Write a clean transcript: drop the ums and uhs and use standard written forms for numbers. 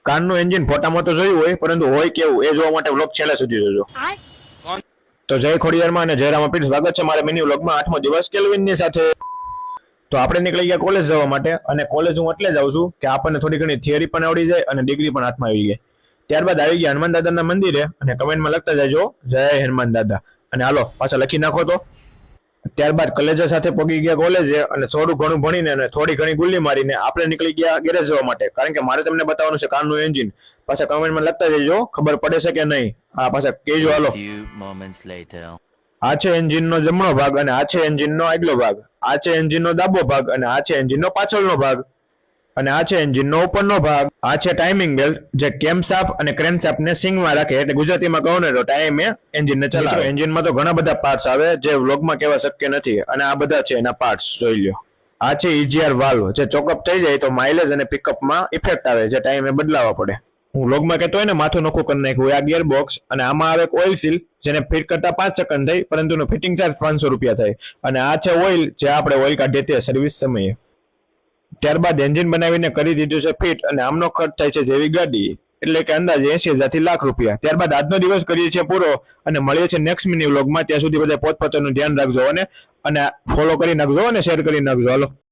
કારનું engine ફોટામાં તો જોયું હોય, પરંતુ હોય કેવું એ જોવા માટે વ્લોગ છેલ્લે સુધી જોજો. તો જય ખોડિયારમાં અને જય રામાપીર, સ્વાગત છે મારા મિની વ્લોગમાં 8મો દિવસ કેલ્વિનની સાથે. તો આપણે નીકળી ગયા કોલેજ જવા માટે, અને કોલેજ હું એટલે જાઉં છું કે આપણને થોડી ઘણી થિયરી પણ આવડી જાય અને ડિગ્રી પણ હાથમાં આવી જાય. ત્યારબાદ આવી ગયા હનુમાન દાદાના મંદિરે, અને કમેન્ટમાં લખતા જાજો જય હનુમાન દાદા, અને હાલો પાછા લખી નાખો. તો ત્યારબાદ કલેજા સાથે પગી ગયા કોલેજે, અને થોડું ઘણું ભણીને અને થોડી ઘણી ગુલ્લી મારીને આપણે નીકળી ગયા ગેરેજ જવા માટે, કારણ કે મારે તમને બતાવવાનું છે કારનું એન્જિન. પાછા કમેન્ટમાં લખતા જજો ખબર પડે છે કે નહીં. આ પાછા કહેજો. હાલો, આ છે એન્જિનનો જમણો ભાગ, અને આ છે એન્જિનનો આગલો ભાગ. આ છે એન્જિનનો ડાબો ભાગ, અને આ છે એન્જિનનો પાછળનો ભાગ, અને આ છે એન્જિનનો ઉપરનો ભાગ. આ છે ટાઇમિંગ બેલ્ટ, જે કેમશાફ્ટ અને ક્રેન્કશાફ્ટને સિંગમાં રાખે, એટલે ગુજરાતીમાં કહો ને તો ટાઈમે એન્જિનને ચલાવે. એન્જિનમાં તો ઘણા બધા પાર્ટ્સ આવે જે વ્લોગમાં કહેવા શક્ય નથી, અને આ બધા છે એના પાર્ટ્સ, જોઈ લ્યો. આ છે EGR વાલ્વ, જે ચોકઅપ થઈ જાય તો માઇલેજ અને પિકઅપમાં ઇફેક્ટ આવે, જે ટાઈમે બદલાવા પડે. હું વ્લોગમાં કહેતો હોય ને માથું નોખું કરી નાખ્યું. આ ગિયર બોક્સ, અને આમાં આવે ઓઇલ સીલ, જેને ફિટ કરતા 5 સેકન્ડ થઈ, પરંતુ એનો ફિટિંગ ચાર્જ 500 રૂપિયા થાય. અને આ છે ઓઇલ, જે આપણે ઓઇલ કાઢીએ તે સર્વિસ સમયે. ત્યારબાદ એન્જિન બનાવીને કરી દીધું છે ફિટ, અને આમનો ખર્ચ થાય છે જેવી ગાડી, એટલે કે અંદાજે 80,000 થી લાખ રૂપિયા. ત્યારબાદ આજનો દિવસ કરીએ છીએ પૂરો, અને મળીએ છીએ નેક્સ્ટ મિની વ્લોગમાં. ત્યાં સુધી બધા પોતપોતાનું ધ્યાન રાખજો, અને ફોલો કરી નાખજો અને શેર કરી નાખજો. હાલો.